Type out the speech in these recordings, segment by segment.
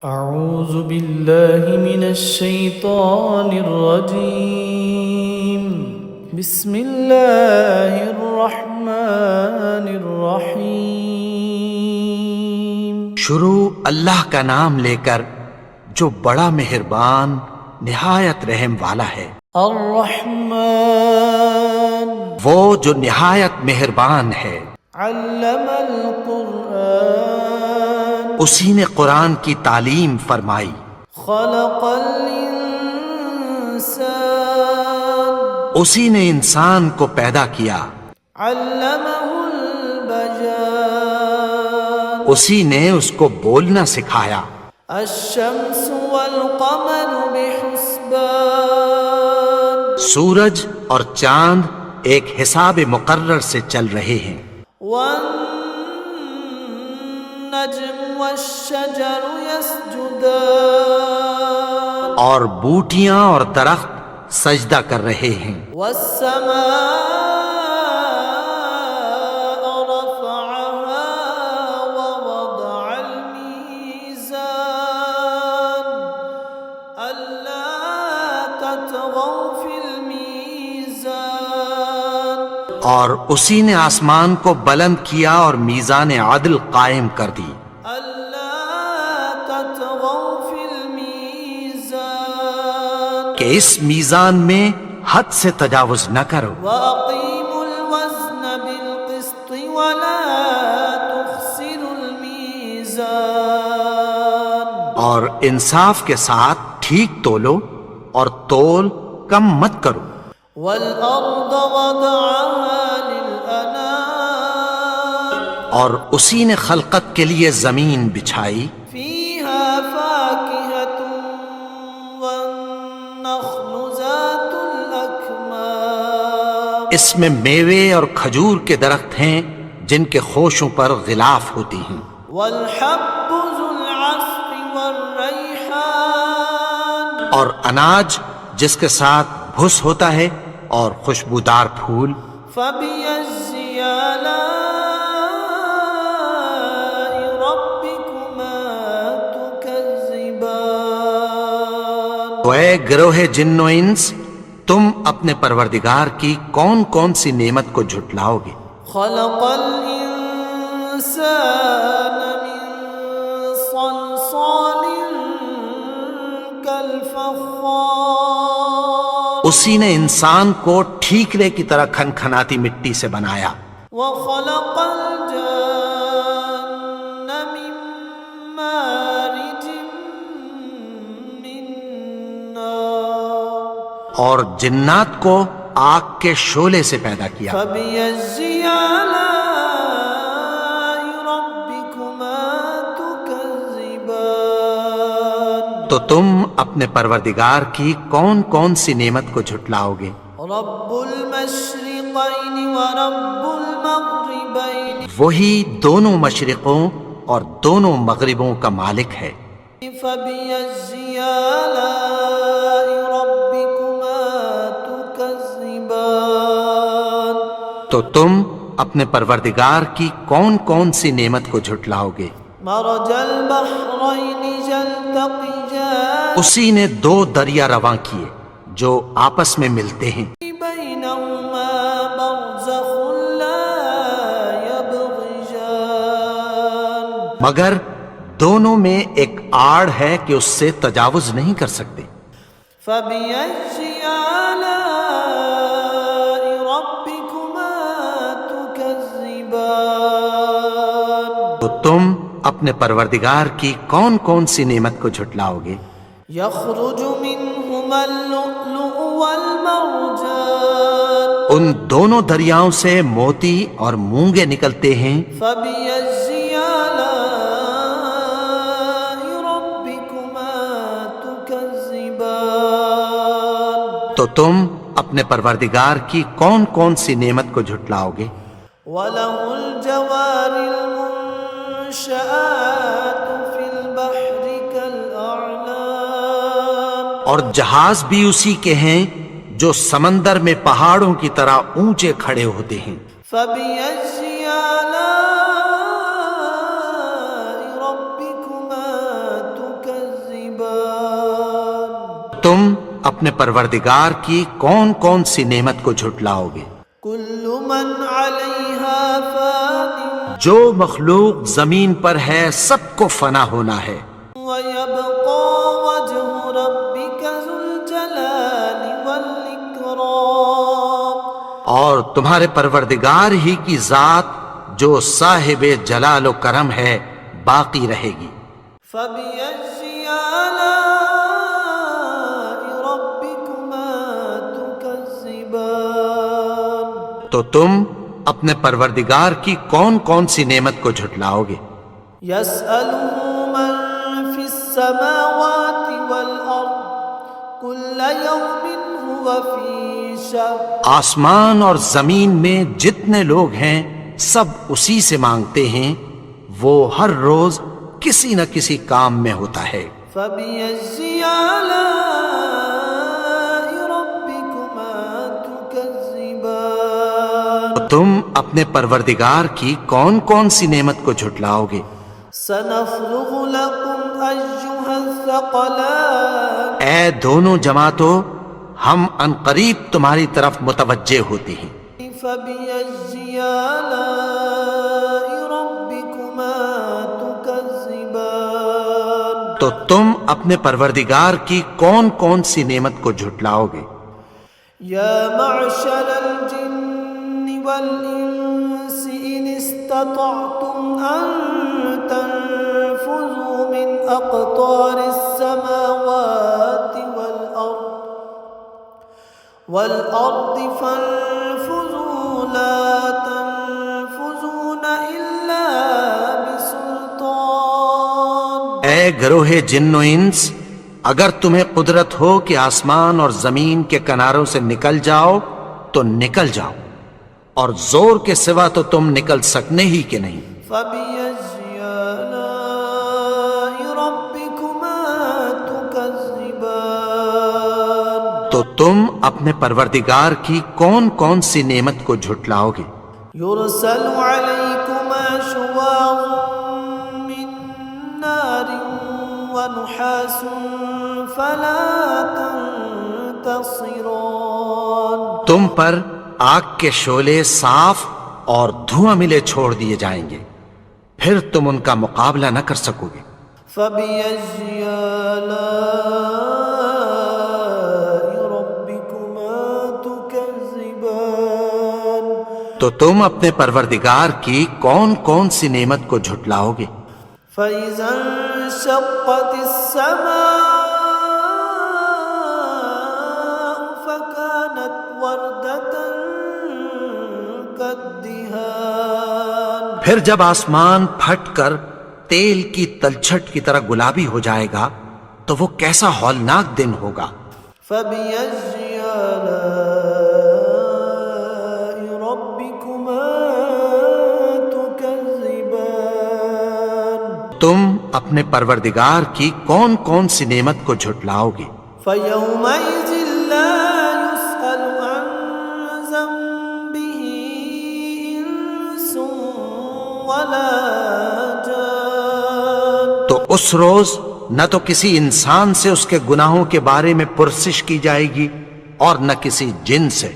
أعوذ بالله من الشيطان الرجيم. بسم الله الرحمن الرحيم. شروع اللہ کا نام لے کر جو بڑا مہربان نہایت رحم والا ہے. الرحمن وہ جو نہایت مہربان ہے. علم القرآن اسی نے قرآن کی تعلیم فرمائی. خلق الإنسان اسی نے انسان کو پیدا کیا. علمه البيان اسی نے اس کو بولنا سکھایا. الشمس والقمر بحسبان سورج اور چاند ایک حساب مقرر سے چل رہے ہیں. والنجم والشجر يسجدان اور بوٹیاں اور درخت سجدہ کر رہے ہیں. والسماء رفعها ووضع الميزان ألا تطغوا في الميزان اور اسی نے آسمان کو بلند کیا اور میزان عدل قائم کر دی. ألا تطغوا في الميزان کہ اس میزان میں حد سے تجاوز نہ کرو. وأقيموا الوزن بالقسط ولا تخسروا الميزان اور انصاف کے ساتھ ٹھیک تولو اور تول کم مت کرو. والأرض وضعها للأنام اور اسی نے خلقت کے لیے زمین بچھائی. فيها فاكهة والنخل ذات الأكمام اس میں میوے اور کھجور کے درخت ہیں جن کے خوشوں پر غلاف ہوتی ہیں. والحب ذو العصف والريحان اور اناج جس کے ساتھ بھس ہوتا ہے اور خوشبودار پھول. فبأي آلاء ربكما تكذبان تو اے گروہ جن و انس تم اپنے پروردگار کی کون کون سی نعمت کو جھٹلاؤ گے. خلق الإنسان من صلصال كالفخار اسی نے انسان کو ٹھیکرے کی طرح کھنکھناتی مٹی سے بنایا. وخلق الجن من مارج من نار اور جنات کو آگ کے شعلے سے پیدا کیا. فبأي آلاء ربكما تكذبان تو تم اپنے پروردگار کی کون کون سی نعمت کو جھٹلاؤ گے. رب المشرقين ورب المغربين وہی دونوں مشرقوں اور دونوں مغربوں کا مالک ہے. فبأي آلاء ربكما تكذبان تو تم اپنے پروردگار کی کون کون سی نعمت کو جھٹلاؤ گے. مرج البحرين يلتقيان اسی نے دو دریا رواں کیے جو آپس میں ملتے ہیں. بينهما برزخ لا يبغيان مگر دونوں میں ایک آڑ ہے کہ اس سے تجاوز نہیں کر سکتے. فبأي آلاء ربكما تكذبان تو تم اپنے پروردگار کی کون کون سی نعمت کو جھٹلاؤ گے. يخرج منهما اللؤلؤ والمرجان ان دونوں دریاؤں سے موتی اور مونگے نکلتے ہیں. فبأي آلاء ربكما تكذبان تو تم اپنے پروردگار کی کون کون سی نعمت کو جھٹلاؤ گے. وله الجوار المنشآت في البحر كالأعلام اور جہاز بھی اسی کے ہیں جو سمندر میں پہاڑوں کی طرح اونچے کھڑے ہوتے ہیں. فبأي آلاء ربكما تكذبان تم اپنے پروردگار کی کون کون سی نعمت کو جھٹلاؤ گے؟ كل من عليها فان جو مخلوق زمین پر ہے سب کو فنا ہونا ہے، ويبقى وجه ربك ذو الجلال والإكرام اور تمہارے پروردگار ہی کی ذات جو صاحب جلال و کرم ہے باقی رہے گی۔ فبأي آلاء ربكما تكذبان تو تم اپنے پروردگار کی کون کون سی نعمت کو جھٹلاؤ گے؟ يسأله من في السماوات والأرض كل يوم هو في شأن آسمان اور زمین میں جتنے لوگ ہیں سب اسی سے مانگتے ہیں، وہ ہر روز کسی نہ کسی کام میں ہوتا ہے۔ فبأي آلاء ربكما تكذبان تم اپنے پروردگار کی کون کون سی نعمت کو جھٹلاؤ گے؟ سنفرغ لكم أيها الثقلان اے دونوں جماعتوں، ہم عنقریب تمہاری طرف متوجہ ہوتے ہیں۔ فبأي آلاء ربكما تكذبان تو تم اپنے پروردگار کی کون کون سی نعمت کو جھٹلاؤ گے؟ يا معشر الجن والإنس إن استطعتم أن تنفذوا من أقطار السماوات والأرض فانفذوا لا تنفذون إلا بسلطان اے گروہ جن و انس، اگر تمہیں قدرت ہو کہ آسمان اور زمین کے کناروں سے نکل جاؤ تو نکل جاؤ، اور زور کے سوا تو تم نکل سکنے ہی کہ نہیں۔ فبأي آلاء ربكما تكذبان تو تم اپنے پروردگار کی کون کون سی نعمت کو جھٹلاؤ گے؟ يرسل عليكما شواظ من نار ونحاس فلا تنتصران تم پر آگ کے شعلے صاف اور دھواں ملے چھوڑ دیے جائیں گے، پھر تم ان کا مقابلہ نہ کر سکو گے۔ فبأي آلاء ربكما تكذبان تو تم اپنے پروردگار کی کون کون سی نعمت کو جھٹلاؤ گے؟ فإذا انشقت السماء فكانت وردة كالدهان پھر جب آسمان پھٹ کر تیل کی تلچھٹ کی طرح گلابی ہو جائے گا تو وہ کیسا ہولناک دن ہوگا۔ فبأي آلاء ربكما تكذبان تم اپنے پروردگار کی کون کون سی نعمت کو جھٹلاؤ گے؟ فيومئذ لا يسأل عن ذنبه إنس ولا جان تو اس روز نہ تو کسی انسان سے اس کے گناہوں کے بارے میں پرسش کی جائے گی اور نہ کسی جن سے۔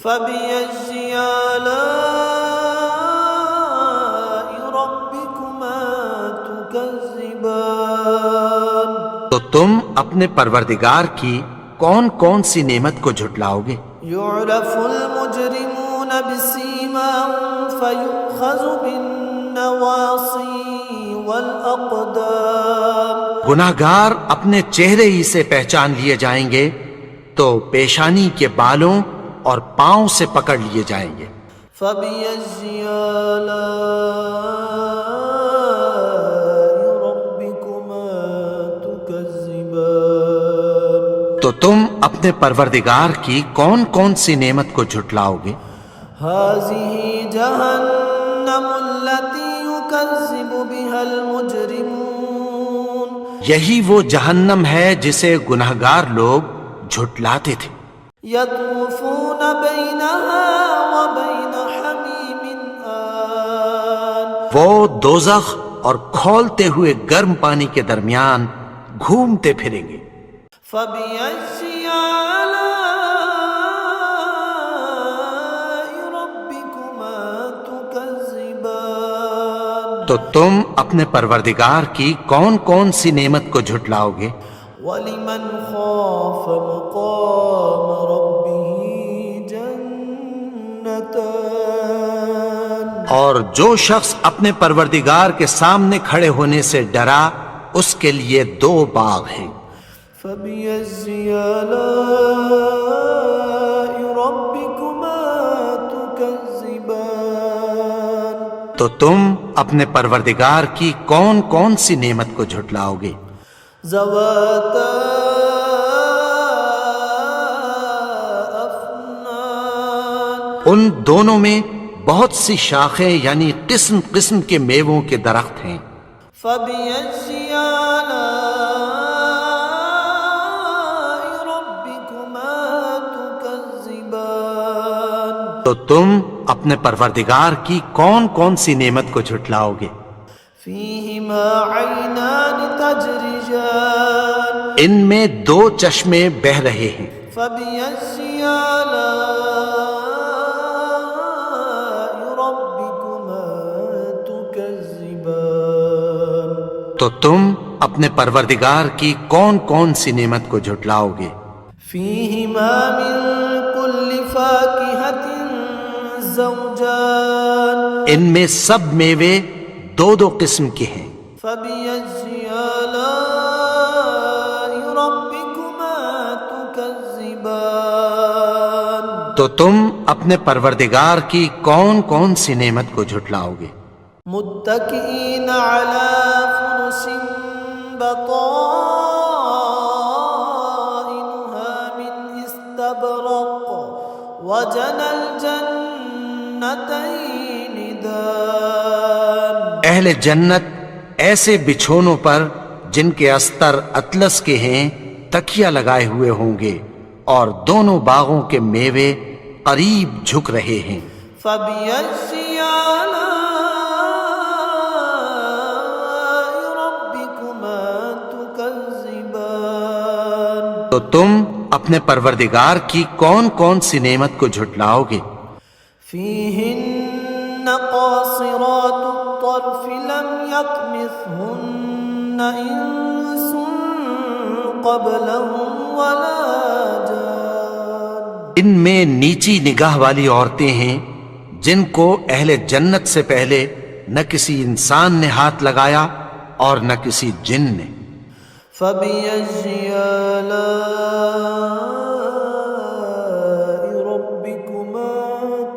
فبأي آلاء ربكما تكذبان تو تم اپنے پروردگار کی کون کون سی نعمت کو جھٹلاؤ گے؟ يعرف المجرمون بسيماهم فيؤخذ بالنواصي والأقدام گناہگار اپنے چہرے ہی سے پہچان لیے جائیں گے تو پیشانی کے بالوں اور پاؤں سے پکڑ لیے جائیں گے۔ فبأي آلاء ربكما تكذبان تو تم اپنے پروردگار کی کون کون سی نعمت کو جھٹلاؤ گے؟ هذه جهنم التي يكذب بها المجرمون یہی وہ جہنم ہے جسے گناہگار لوگ جھٹلاتے تھے۔ يطوفون بينها وبين حميم آن وہ دوزخ اور کھولتے ہوئے گرم پانی کے درمیان گھومتے پھریں گے۔ فبأي آلاء ربكما تكذبان تو تم اپنے پروردگار کی کون کون سی نعمت کو جھٹلاؤ گے؟ وَلِمَنْ خَافَ مَقَامَ رَبِّهِ جَنَّتَانِ اور جو شخص اپنے پروردگار کے سامنے کھڑے ہونے سے ڈرا اس کے لیے دو باغ ہیں۔ فَبِأَيِّ آلَاءِ رَبِّكُمَا تُكَذِّبَانِ تو تم اپنے پروردگار کی کون کون سی نعمت کو جھٹلاؤ گے؟ ذَوَاتَا أَفْنَانٍ ان دونوں میں بہت سی شاخیں یعنی قسم قسم کے میووں کے درخت ہیں۔ فَبِأَيِّ آلَاءِ رَبِّكُمَا تُكَذِّبَانِ تو تم اپنے پروردگار کی کون کون سی نعمت کو جھٹلاؤ گے؟ فِيهِمَا عَيْنَانِ تَجْرِيَانِ ان میں دو چشمے بہہ رہے ہیں۔ فَبِأَيِّ آلَاءِ رَبِّكُمَا تُكَذِّبَانِ تو تم اپنے پروردگار کی کون کون سی نعمت کو جھٹلاؤ گے؟ فِيهِمَا مِن كُلِّ فَاكِهَةٍ زَوْجَانِ ان میں سب میوے دو دو قسم کے ہیں۔ فَبِأَيِّ آلَاءِ رَبِّكُمَا تُكَذِّبَانِ تو تم اپنے پروردگار کی کون کون سی نعمت کو جھٹلاؤ گے؟ متكئين على فرش بطائنها من استبرق وجنى الجنتين دان اہل جنت ایسے بچھونوں پر جن کے استر اطلس کے ہیں تکیہ لگائے ہوئے ہوں گے اور دونوں باغوں کے میوے قریب جھک رہے ہیں۔ فَبِأَيِّ آلَاءِ رَبِّكُمَا تُكَذِّبَانِ تو تم اپنے پروردگار کی کون کون سی نعمت کو جھٹلاؤ گے؟ فِيهِنَّ قَاصِرَاتُ الطَّرْفِ لَمْ يَطْمِثْهُنَّ إِنسٌ قَبْلَهُمْ وَلَا جَانٌ ان میں نیچی نگاہ والی عورتیں ہیں جن کو اہل جنت سے پہلے نہ کسی انسان نے ہاتھ لگایا اور نہ کسی جن نے۔ فَبِأَيِّ آلَاءِ رَبِّكُمَا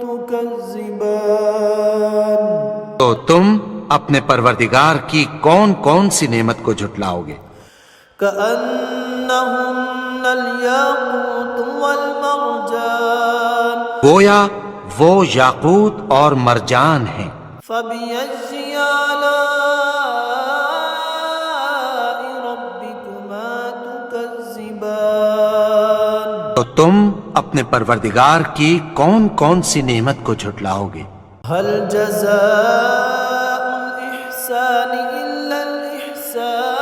تُكَذِّبَانِ تو تم اپنے پروردگار کی کون کون سی نعمت کو جھٹلاؤ گے؟ كَأَنَّهُنَّ الْيَاقُوتُ وَالْمَرْجَانُ گویا وہ یاقوت اور مرجان ہیں۔ فَبِأَيِّ آلَاءِ رَبِّكُمَا تُكَذِّبَانِ تو تم اپنے پروردگار کی کون کون سی نعمت کو جھٹلاؤ گے؟ هَلْ جَزَاءُ الْإِحْسَانِ إِلَّا الْإِحْسَانُ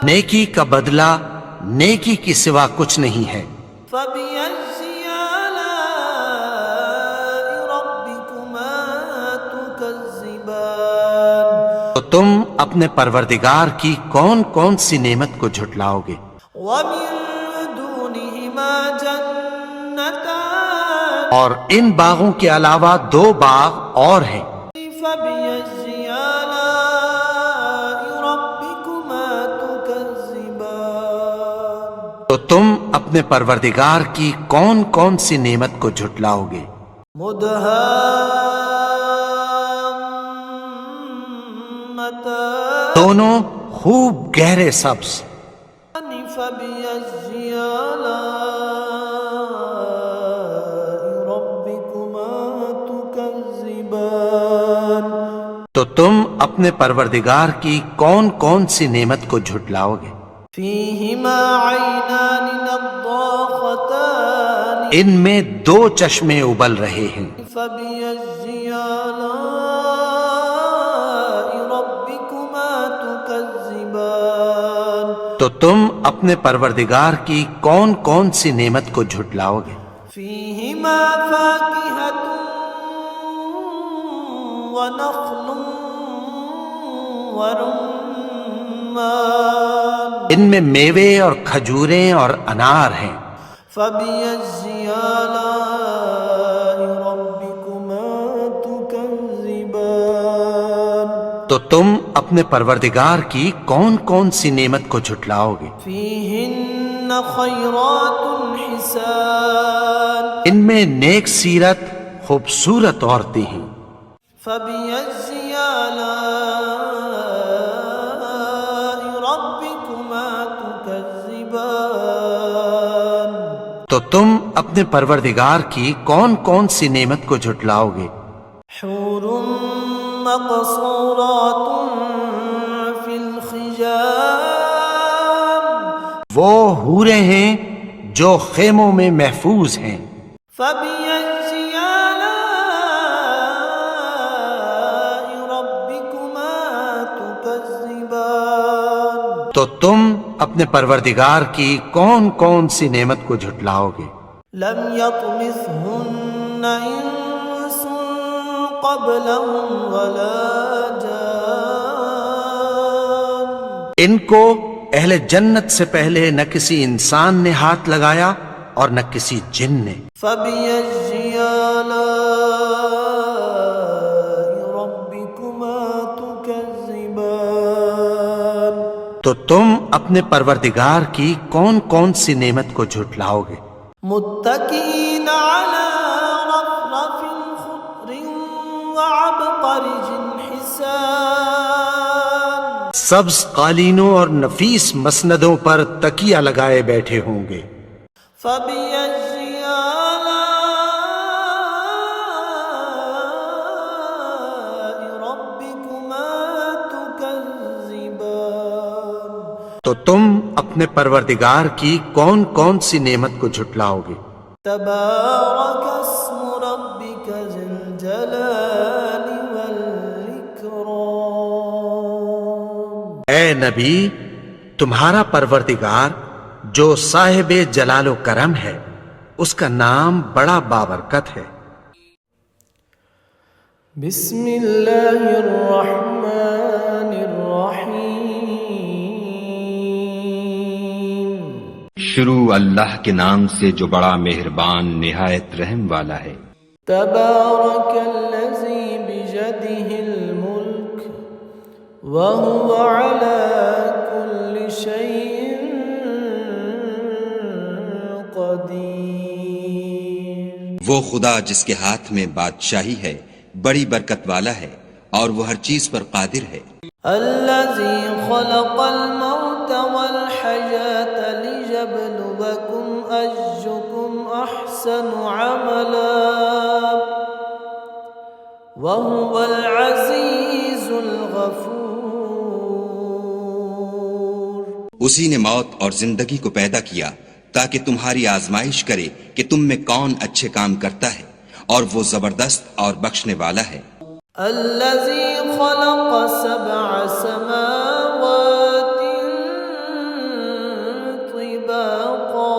نیکی کا بدلہ نیکی کی سوا کچھ نہیں ہے۔ فَبِأَيِّ آلَاءِ رَبِّكُمَا تُكَذِّبَانِ تو تم اپنے پروردگار کی کون کون سی نعمت کو جھٹلاؤ گے؟ وَمِن دُونِهِمَا جَنَّتَانِ اور ان باغوں کے علاوہ دو باغ اور ہیں۔ فَبِأَيِّ آلَاءِ رَبِّكُمَا تُكَذِّبَانِ تو تم اپنے پروردگار کی کون کون سی نعمت کو جھٹلاؤ گے؟ مُدْهَامَّتَانِ دونوں خوب گہرے سبز۔ فَبِأَيِّ آلَاءِ رَبِّكُمَا تُكَذِّبَانِ تو تم اپنے پروردگار کی کون کون سی نعمت کو جھٹلاؤ گے؟ فِيهِمَا عَيْنَانِ نَضَّاخَتَانِ ان میں دو چشمے ابل رہے ہیں۔ فَبِأَيِّ آلَاءِ رَبِّكُمَا تُكَذِّبَانِ تو تم اپنے پروردگار کی کون کون سی نعمت کو جھٹلاؤ گے؟ فيهما فاكهة ونخل ورمان ان میں میوے اور کھجوریں اور انار ہیں۔ فبأي آلاء ربكما تكذبان تو تم اپنے پروردگار کی کون کون سی نعمت کو جھٹلاؤ گے؟ فيهن خيرات حسان ان میں نیک سیرت خوبصورت عورتیں ہیں۔ فبأي آلاء ربكما تكذبان تو تم اپنے پروردگار کی کون کون سی نعمت کو جھٹلاؤ گے؟ حور مقصورات في الخيام وہ حوریں ہیں جو خیموں میں محفوظ ہیں۔ فبأي آلاء ربكما تكذبان تو تم اپنے پروردگار کی کون کون سی نعمت کو جھٹلاؤ گے؟ لم يطمثهن انس قبلهم ولا جان ان کو اہل جنت سے پہلے نہ کسی انسان نے ہاتھ لگایا اور نہ کسی جن نے۔ فبأي آلاء ربكما تكذبان تو تم اپنے پروردگار کی کون کون سی نعمت کو جھٹلاؤ گے؟ متكئين على رفرف خضر وعبقرج حسان سبز قالینوں اور نفیس مسندوں پر تکیہ لگائے بیٹھے ہوں گے۔ فبأي آلاء ربكما تكذبان تو تم اپنے پروردگار کی کون کون سی نعمت کو جھٹلاؤ گے؟ تبارك اسم ربك ذي الجلال والإكرام اے نبی، تمہارا پروردگار جو صاحب جلال و کرم ہے، اس کا نام بڑا بابرکت ہے۔ بسم اللہ الرحمن الرحیم شروع اللہ کے نام سے جو بڑا مہربان نہایت رحم والا ہے۔ تبارک الذی بجدہ الملک وهو على كل شيء قدیر وہ خدا جس کے ہاتھ میں بادشاہی ہے بڑی برکت والا ہے اور وہ ہر چیز پر قادر ہے۔ الذي خلق الموت والحياة ليبلوكم أيكم أحسن عملا وهو العزيز الغفور اسی نے موت اور زندگی کو پیدا کیا تاکہ تمہاری آزمائش کرے کہ تم میں کون اچھے کام کرتا ہے، اور وہ زبردست اور بخشنے والا ہے۔ الذي خلق سبع سماوات طباقا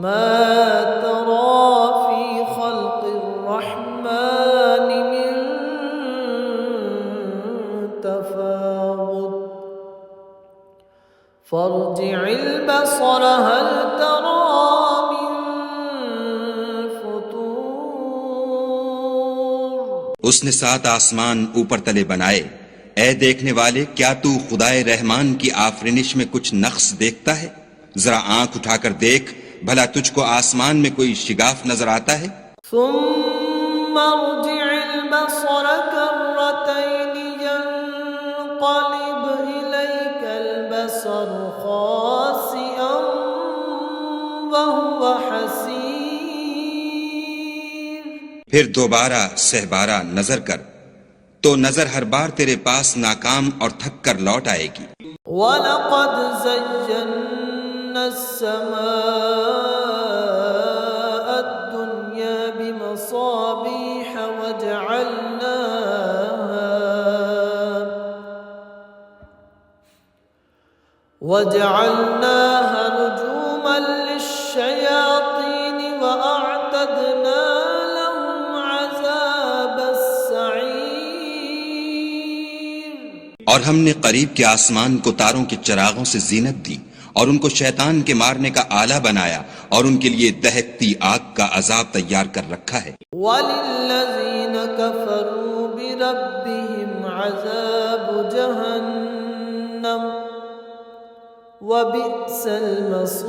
ما ترى في خلق الرحمن من تفاوت فارجع البصر هل ترى من فطور اس نے 7 آسمان اوپر تلے بنائے، اے دیکھنے والے کیا تو خدائے رحمان کی آفرینش میں کچھ نقص دیکھتا ہے؟ ذرا آنکھ اٹھا کر دیکھ، بھلا تجھ کو آسمان میں کوئی شگاف نظر آتا ہے؟ ثم ارجع البصر كرتين ينقلب إليك البصر خاسئا وهو حسير پھر دوبارہ سہبارہ نظر کر تو نظر ہر بار تیرے پاس ناکام اور تھک کر لوٹ آئے گی۔ وَلَقَدْ زَيَّنَّا السَّمَاءَ الدُّنْيَا بِمَصَابِيحَ وجعلناها رجوما للشياطين وأعتدنا لهم عذاب السعير. اور ہم نے قریب کے آسمان کو تاروں کے چراغوں سے زینت دی اور ان کو شیطان کے مارنے کا آلہ بنایا اور ان کے لیے دہکتی آگ کا عذاب تیار کر رکھا ہے. وَلِلَّذِينَ كَفَرُوا بِرَبِّهِمْ عَذَابُ جَهَنَّمَ وَبِئْسَ الْمَصِيرُ.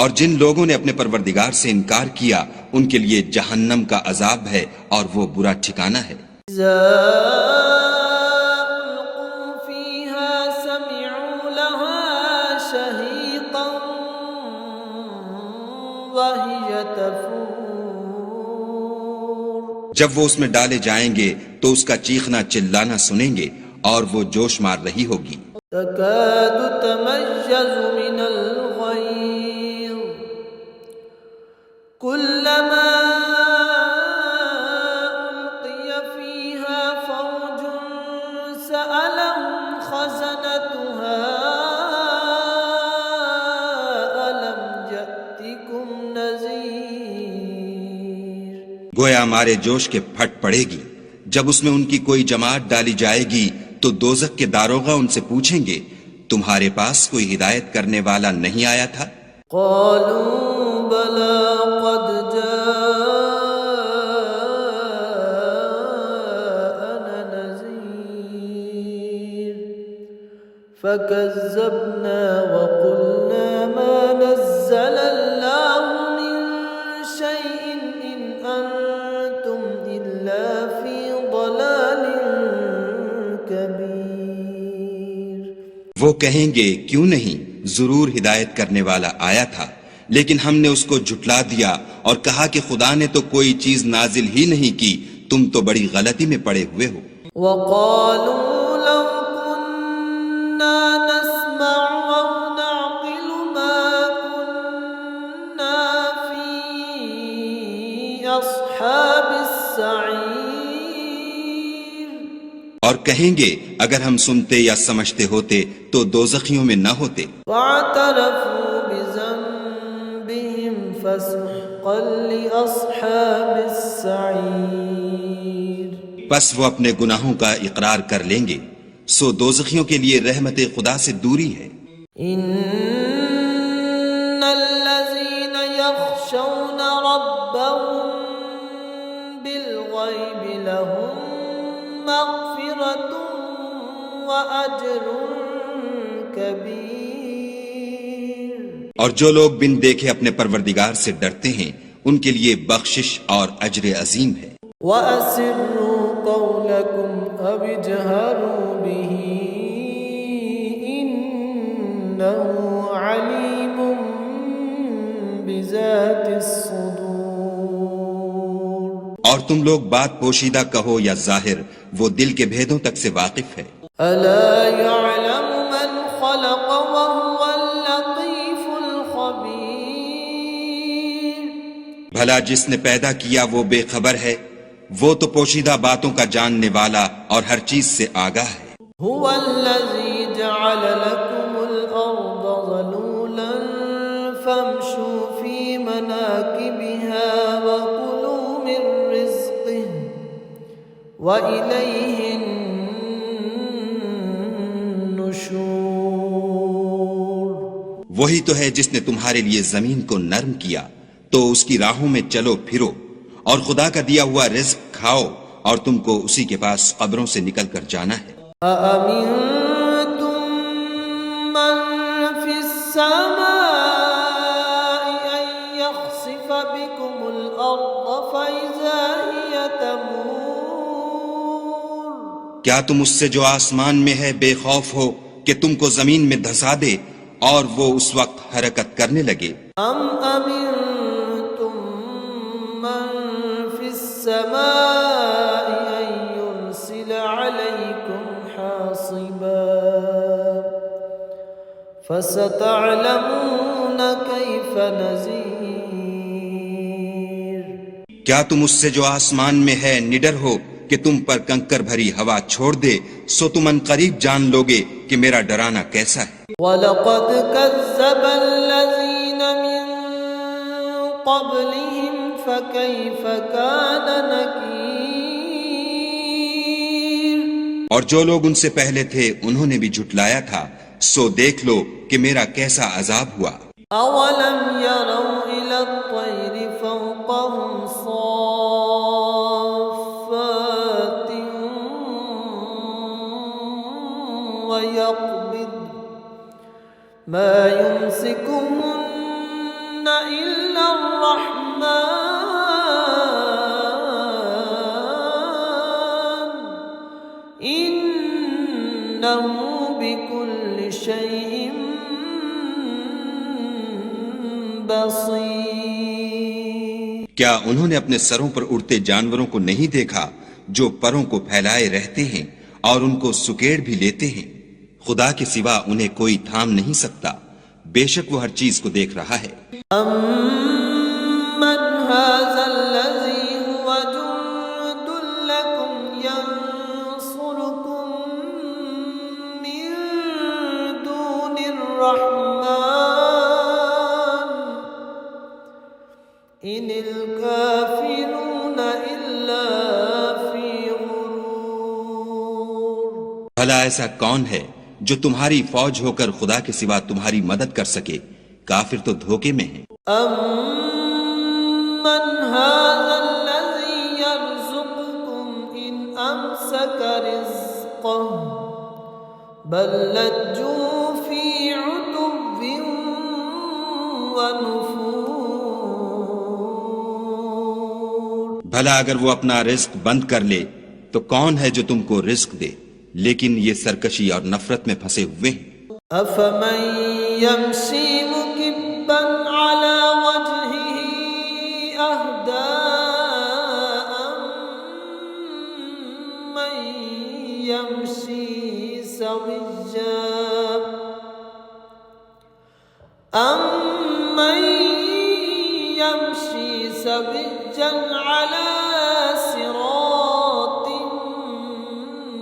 اور جن لوگوں نے اپنے پروردگار سے انکار کیا ان کے لیے جہنم کا عذاب ہے اور وہ برا ٹھکانہ ہے. إِذَا أُلْقُوا فِيهَا سَمِعُوا لَهَا شَهِيقًا وَهِيَ تَفُورُ. جب وہ اس میں ڈالے جائیں گے تو اس کا چیخنا چلانا سنیں گے اور وہ جوش مار رہی ہوگی. تَكَادُ تَمَيَّزُ مِنَ الْغَيْظِ كُلَّمَا أُلْقِيَ فِيهَا فَوْجٌ سَأَلَهُمْ خَزَنَتُهَا أَلَمْ يَأْتِكُمْ نَذِيرٌ. گویا ہمارے جوش کے پھٹ پڑے گی جب اس میں ان کی کوئی جماعت ڈالی جائے گی تو دوزخ کے داروغہ ان سے پوچھیں گے تمہارے پاس کوئی ہدایت کرنے والا نہیں آیا تھا؟ قالوا بلى قد جاءنا نذير فكذبنا وقلنا ما نزل الله من شيء إن أنتم إلا في ضلال كبير. وہ کہیں گے کیوں نہیں، ضرور ہدایت کرنے والا آیا تھا، لیکن ہم نے اس کو جھٹلا دیا اور کہا کہ خدا نے تو کوئی چیز نازل ہی نہیں کی، تم تو بڑی غلطی میں پڑے ہوئے ہو. وقالوا لو كنا نسمع أو نعقل ما كنا في أصحاب السعير. اور کہیں گے اگر ہم سنتے یا سمجھتے ہوتے تو دوزخیوں میں نہ ہوتے. فاعترفوا بذنبهم فسحقا لأصحاب السعير. بس وہ اپنے گناہوں کا اقرار کر لیں گے، سو دوزخیوں کے لیے رحمت خدا سے دوری ہے. إن الذين يخشون ربهم بالغيب لهم مغفرة وأجر كبير. اور جو لوگ بن دیکھے اپنے پروردگار سے ڈرتے ہیں ان کے لیے بخشش اور اجر عظیم ہے. وأسروا قولكم أو اجهروا به إنه عليم بذات الصدور. اور تم لوگ بات پوشیدہ کہو یا ظاہر، وہ دل کے بھیدوں تک سے واقف ہے. ألا يعلم من خلق وهو اللطيف الخبير. بھلا جس نے پیدا کیا وہ بے خبر ہے، وہ تو پوشیدہ باتوں کا جاننے والا اور ہر چیز سے آگاہ ہے. هو الذي جعل لكم الأرض ذلولا فامشوا في مناكبها وكلوا من رزقه وإليه النشور. وہی تو ہے جس نے تمہارے لیے زمین کو نرم کیا تو اس کی راہوں میں چلو پھرو اور خدا کا دیا ہوا رزق کھاؤ اور تم کو اسی کے پاس قبروں سے نکل کر جانا ہے. أأمنتم من في السماء أن يخسف بكم الأرض فإذا هي تمور. کیا تم اس سے جو آسمان میں ہے بے خوف ہو کہ تم کو زمین میں دھسا دے اور وہ اس وقت حرکت کرنے لگے؟ أم أمنتم من في السماء أن يرسل عليكم حاصبا فستعلمون كيف نذير. کیا تم اس سے جو آسمان میں ہے نڈر ہو کہ تم پر کنکر بھری ہوا چھوڑ دے سو تم ان قریب جان لوگے کہ میرا ڈرانا کیسا ہے۔ وَلَقَدْ كَذَّبَ الَّذِينَ مِن قَبْلِهِمْ فَكَيْفَ كَانَ نَكِيرِ۔ اور جو لوگ ان سے پہلے تھے انہوں نے بھی جھٹلایا تھا، سو دیکھ لو کہ میرا کیسا عذاب ہوا۔ أَوَلَمْ يَرَوْا إِلَى الطَّيْرِ فَوْقَهُمْ صَافَّاتٍ وَيَقْبِضْنَ مَا يُمْسِكُهُنَّ إِلَّا الرَّحْمَنُ إِنَّهُ بِكُلِّ شَيْءٍ بصیر۔ کیا انہوں نے اپنے سروں پر اڑتے جانوروں کو نہیں دیکھا جو پروں کو پھیلائے رہتے ہیں اور ان کو سکیڑ بھی لیتے ہیں؟ خدا کے سوا انہیں کوئی تھام نہیں سکتا، بے شک وہ ہر چیز کو دیکھ رہا ہے۔ أَمَّنْ هَذَا الَّذِي هُوَ جُندٌ لَكُمْ يَنصُرُكُم مِّن دُونِ الرَّحْمَنِ إِنِ الْكَافِرُونَ إِلَّا فِي غُرُورٍ۔ بھلا ایسا کون ہے جو تمہاری فوج ہو کر خدا کے سوا تمہاری مدد کر سکے؟ کافر تو دھوکے میں ہیں۔ أَمَّنْ هَذَا الَّذِي يَرْزُقُكُمْ إِنْ أَمْسَكَ رِزْقَهُ بَل لَّجُّوا فِي عُتُوٍّ وَنُفُورٍ۔ بھلا اگر وہ اپنا رزق بند کر لے تو کون ہے جو تم کو رزق دے؟ لیکن یہ سرکشی اور نفرت میں پھنسے ہوئے ہیں۔ أَفَمَن يَمْشِي مُكِبًّا عَلَى وَجْهِهِ أَهْدَىٰ أَمَّن يَمْشِي سَوِيًّا عَلَى صِرَاطٍ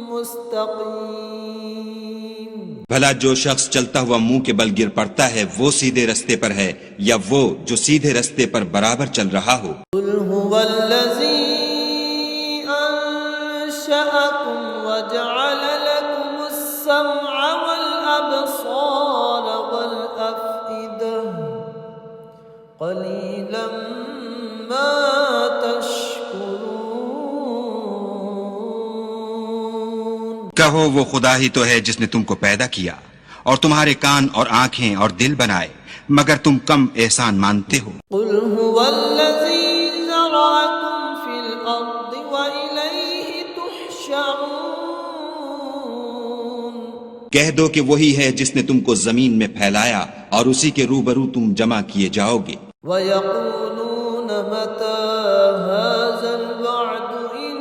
مستقیم۔ بھلا جو شخص چلتا ہوا منہ کے بل گر پڑتا ہے وہ سیدھے رستے پر ہے یا وہ جو سیدھے رستے پر برابر چل رہا ہو؟ قل هو الذی انشأکم وجعل لکم السمع والابصار والافئدہ قلیلا ما کہو وہ خدا ہی تو ہے جس نے تم کو پیدا کیا اور تمہارے کان اور آنکھیں اور دل بنائے، مگر تم کم احسان مانتے ہو۔ قل هو الذی ذرأکم فی الارض وإلیہ تحشرون۔ کہہ دو کہ وہی ہے جس نے تم کو زمین میں پھیلایا اور اسی کے روبرو تم جمع کیے جاؤ گے۔ وَيَقُولُونَ مَتَى هَذَا الْوَعْدُ إِن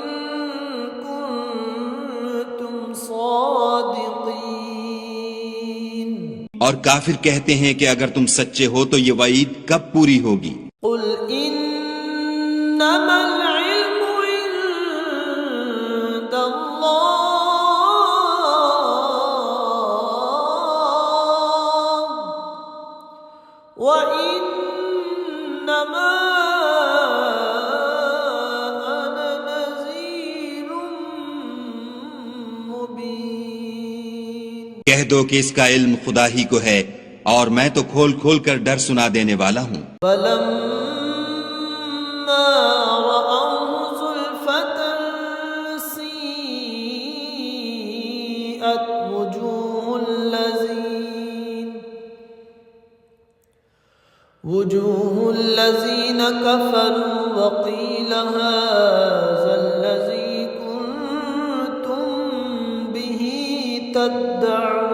كُنتُمْ صَادِقِينَ۔ اور کافر کہتے ہیں کہ اگر تم سچے ہو تو یہ وعید کب پوری ہوگی؟ قُلْ إِنَّمَا الْعِلْمُ عِندَ اللَّهِ وَإِنَّمَا أَنَا نَذِيرٌ مُبِينٌ۔ کہہ دو کہ اس کا علم خدا ہی کو ہے اور میں تو کھول کھول کر ڈر سنا دینے والا ہوں۔ فَلَمَّا رَأَوْهُ زُلْفَةً سِيئَتْ وُجُوهُ الَّذِينَ كَفَرُوا وَقِيلَ هَذَا الَّذِي كُنتُم بِهِ تَدَّعُونَ۔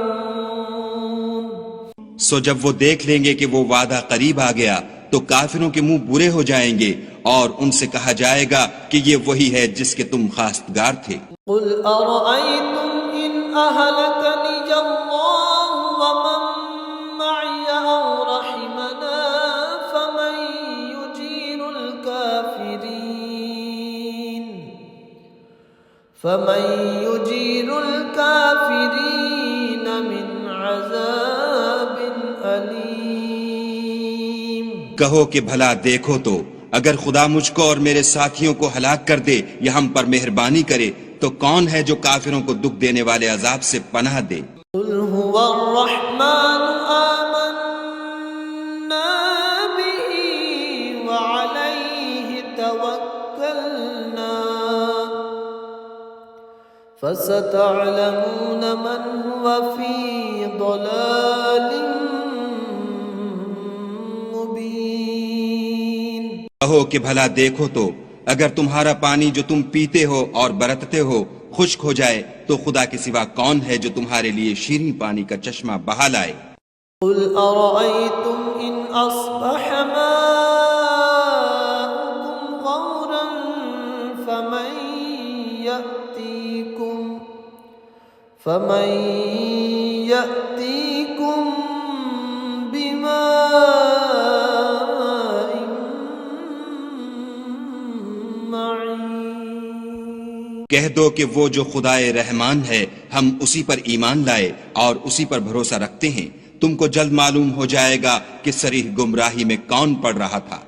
سو جب وہ دیکھ لیں گے کہ وہ وعدہ قریب آ گیا تو کافروں کے منہ برے ہو جائیں گے اور ان سے کہا جائے گا کہ یہ وہی ہے جس کے تم خواستگار تھے۔ قُلْ أَرَأَيْتُمْ إِنْ أَهْلَكَنِيَ اللَّهُ وَمَن مَّعِيَ أَوْ رَحِمَنَا فَمَن يُجِيرُ الْكَافِرِينَ للكافرين من عذاب أليم. کہو کہ بھلا دیکھو تو اگر خدا مجھ کو اور میرے ساتھیوں کو ہلاک کر دے یا ہم پر مہربانی کرے تو کون ہے جو کافروں کو دکھ دینے والے عذاب سے پناہ دے؟ قل هو الرحمن آمنا به وعليه توكلنا فستعلمون من هو في ضلال مبين. کہو کہ بھلا دیکھو تو اگر تمہارا پانی جو تم پیتے ہو اور برتتے ہو خشک ہو جائے تو خدا کے سوا کون ہے جو تمہارے لیے شیریں پانی کا چشمہ بہا لائے؟ قل أرأيتم إن أصبح ماؤكم غورا فمن يأتيكم بماء معين. کہہ دو کہ وہ جو خدائے رحمان ہے ہم اسی پر ایمان لائے اور اسی پر بھروسہ رکھتے ہیں، تم کو جلد معلوم ہو جائے گا کہ صریح گمراہی میں کون پڑ رہا تھا.